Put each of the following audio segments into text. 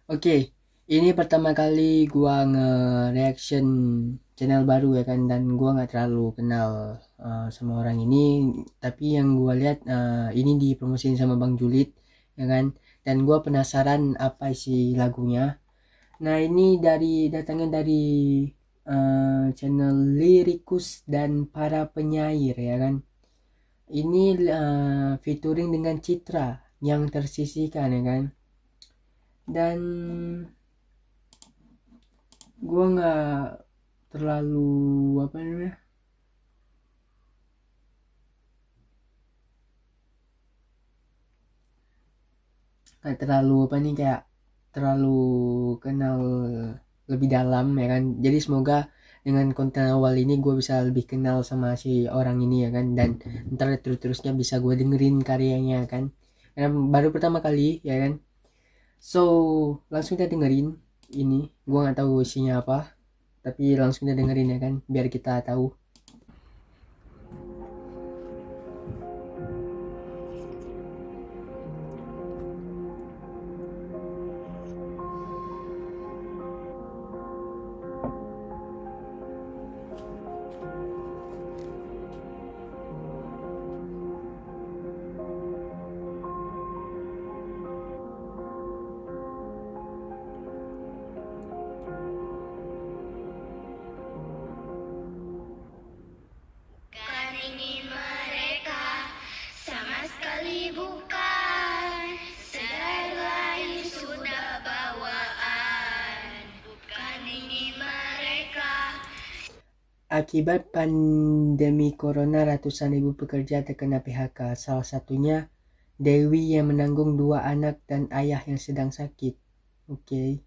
Oke, ini pertama kali gua nge-reaction channel baru ya kan, dan gua nggak terlalu kenal sama orang ini, tapi yang gua lihat ini dipromosiin sama Bang Julid ya kan, dan gua penasaran apa isi lagunya. Nah, ini datangnya dari channel Lirikus dan para penyair ya kan. Ini featuring dengan Citra yang tersisihkan ya kan. Dan gue nggak terlalu apa namanya, nggak terlalu apa nih, kayak terlalu kenal lebih dalam ya kan. Jadi semoga dengan konten awal ini gue bisa lebih kenal sama si orang ini ya kan, dan ntar terus-terusnya bisa gue dengerin karyanya kan, karena baru pertama kali ya kan. So langsung kita dengerin ini. Gue nggak tahu isinya apa, tapi langsung kita dengerin ya kan, biar kita tahu. Kan ini mereka sama sekali bukan sedar lain sudah bawaan. Bukan ini mereka. Akibat pandemi corona, ratusan ribu pekerja terkena PHK. Salah satunya Dewi yang menanggung 2 anak dan ayah yang sedang sakit. Oke.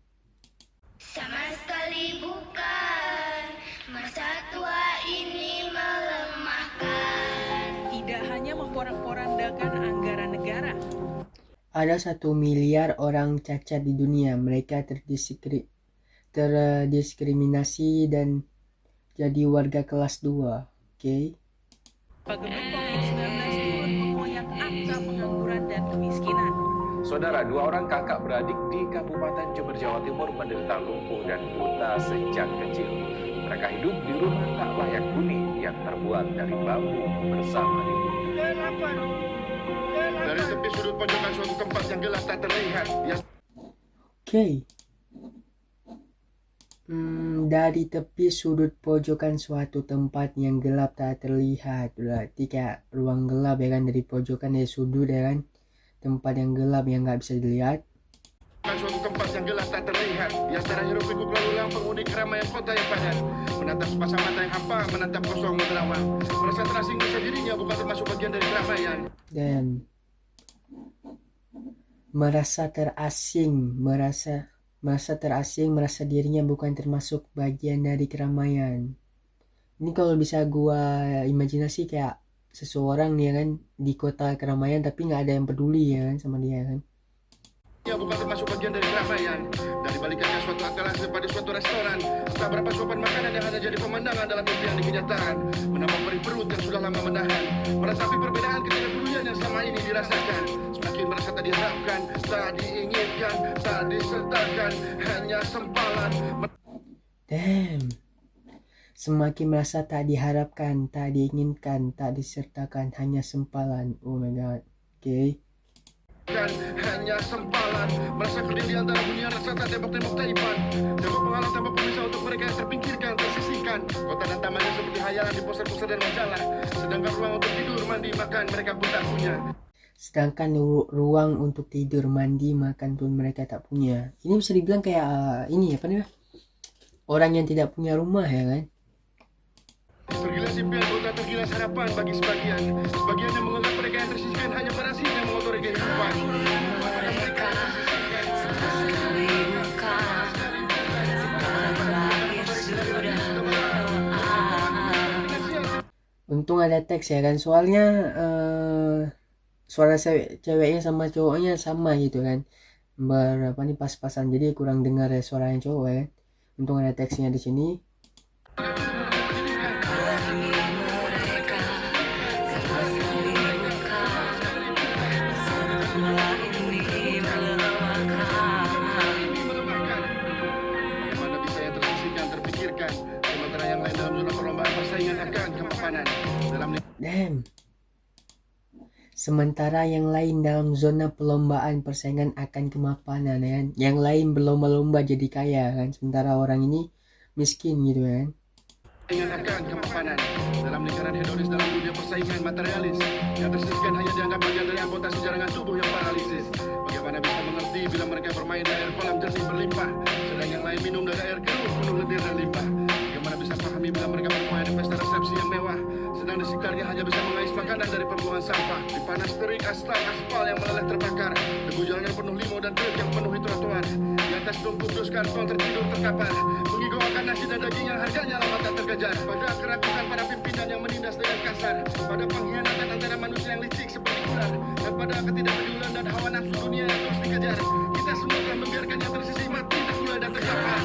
Sama sekali bukan masa tua ini melemahkan. Tidak hanya memporak-porandakan anggaran negara. Ada 1 miliar orang cacat di dunia. Mereka terdiskriminasi dan jadi warga kelas 2. Oke. Pandemi COVID-19 turut mengoyak angka pengangguran dan kemiskinan. Saudara, 2 orang kakak beradik di Kabupaten Jember, Jawa Timur menderita lumpuh dan buta sejak kecil. Mereka hidup di rumah tak layak huni yang terbuat dari bambu bersama ibu. Dari tepi sudut pojokan suatu tempat yang gelap tak terlihat. Oke. Dari tepi sudut pojokan suatu tempat yang gelap tak terlihat. Berarti kayak ruang gelap ya kan, dari pojokan, dari sudut ya kan, tempat yang gelap yang nggak bisa dilihat. Suatu tempat yang gelap tak terlihat. Di antara hiruk pikuk lalu lalang penghuni keramaian kota yang padat. Menatap sepasang mata yang hampa, menatap kosong menerawang. Merasa terasing bisa dirinya bukan termasuk bagian dari keramaian. Dan merasa terasing, merasa dirinya bukan termasuk bagian dari keramaian. Ini kalau bisa gua imajinasi kayak seseorang nih ya kan, di kota keramaian tapi nggak ada yang peduli ya kan sama dia kan. Ya, bukan termasuk bagian dari keramaian. Dari balikannya suatu etalase pada suatu restoran. Tak berapa sopan makanan yang hanya jadi pemandangan dalam impian di kenyataan. Menambah perih perut yang sudah lama menahan. Meratapi perbedaan ketidakpedulian yang selama ini dirasakan. Semakin merasa tak diharapkan, tak diinginkan, tak disertakan, hanya sempalan. Damn. Semakin merasa tak diharapkan, tak diinginkan, tak disertakan, hanya sempalan. Oh my god. Oke. Hanya sempalan. Merasa kerdil di antara dunia, rasa tak tembok-tembok taipan. Tembok penghalang tembok pemisah untuk mereka yang terpinggirkan, tersisihkan. Kota dan tamannya seperti hayalan di poster-poster dan majalah. Sedangkan ruang untuk tidur, mandi, makan mereka pun tak punya. Sedangkan ruang untuk tidur, mandi, makan pun mereka tak punya. Ini bisa dibilang kayak ini apa namanya, orang yang tidak punya rumah ya kan. Tergilas impian, kota tergilas harapan bagi sebagian. Sebagian yang menganggap mereka yang tersisihkan hanya merasi yang mengotori kehidupan. Untung ada teks ya kan, soalnya suara ceweknya sama cowoknya sama gitu kan, berapa nih, pas-pasan, jadi kurang dengar ya suara yang cowok ya. Untung ada teksnya di sini. sementara yang lain dalam zona perlombaan persaingan akan kemapanan ya kan. Yang lain berlomba-lomba jadi kaya kan, sementara orang ini miskin gitu ya kan. Dengan akan kemapanan dalam lingkaran hedonis dalam dunia persaingan materialis yang tersisihkan hanya dianggap bagian dari amputasi jaringan tubuh yang paralisis. Bagaimana bisa mengerti bila mereka bermain di air kolam jernih berlimpah, sedang yang lain minum dari air keruh penuh lendir dan limbah. Bagaimana bisa pahami bila mereka bermain di pesta resepsi yang mewah, sedang di sekitarnya hanya bisa mengais makanan dari pembuangan sampah. Di panas terik aspal yang meleleh terbakar, debu jalanan penuh limo dan truk yang penuhi trotoar. Di atas tumpuk dus karton tertidur terkapar, mengigau akan nasi dan daging yang harganya lama tak terkejar. Pada keragusan para pimpinan yang menindas dengan kasar, pada pengkhianatan antara manusia yang licik seperti ular, dan pada ketidakpedulian dan hawa nafsu dunia yang terus dikejar, kita semua telah membiarkannya tersisih mati, terkulai dan terkapar.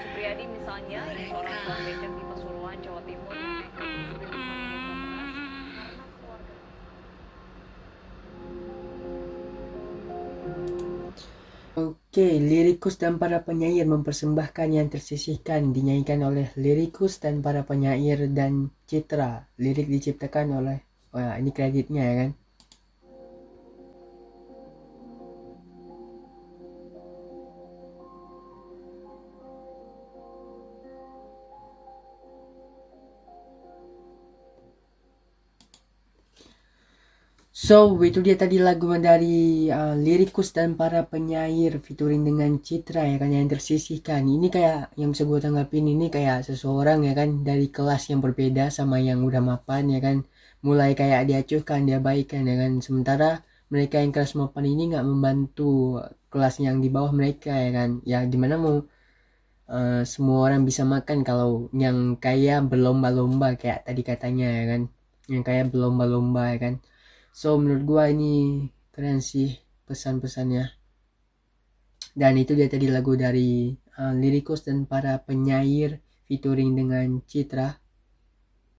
Supriyadi misalnya, seorang tukang becak di Pasuruan, Jawa Timur, Oke, lirikus dan para penyair mempersembahkan yang tersisihkan dinyanyikan oleh lirikus dan para penyair dan citra. Lirik diciptakan oleh, wah ini kreditnya ya kan. So, itu dia tadi lagu dari lirikus dan para penyair featuring dengan Citra ya kan, yang tersisihkan. Ini kayak yang bisa gue tanggapin, ini kayak seseorang ya kan dari kelas yang berbeda sama yang udah mapan ya kan, mulai kayak diacuhkan, diabaikan ya kan. Sementara mereka yang kelas mapan ini nggak membantu kelas yang di bawah mereka ya kan. Ya gimana mau semua orang bisa makan kalau yang kaya berlomba-lomba kayak tadi katanya ya kan, yang kaya berlomba-lomba ya kan. So menurut gua ini keren sih pesan-pesannya. Dan itu dia tadi lagu dari lirikus dan para penyair featuring dengan Citra.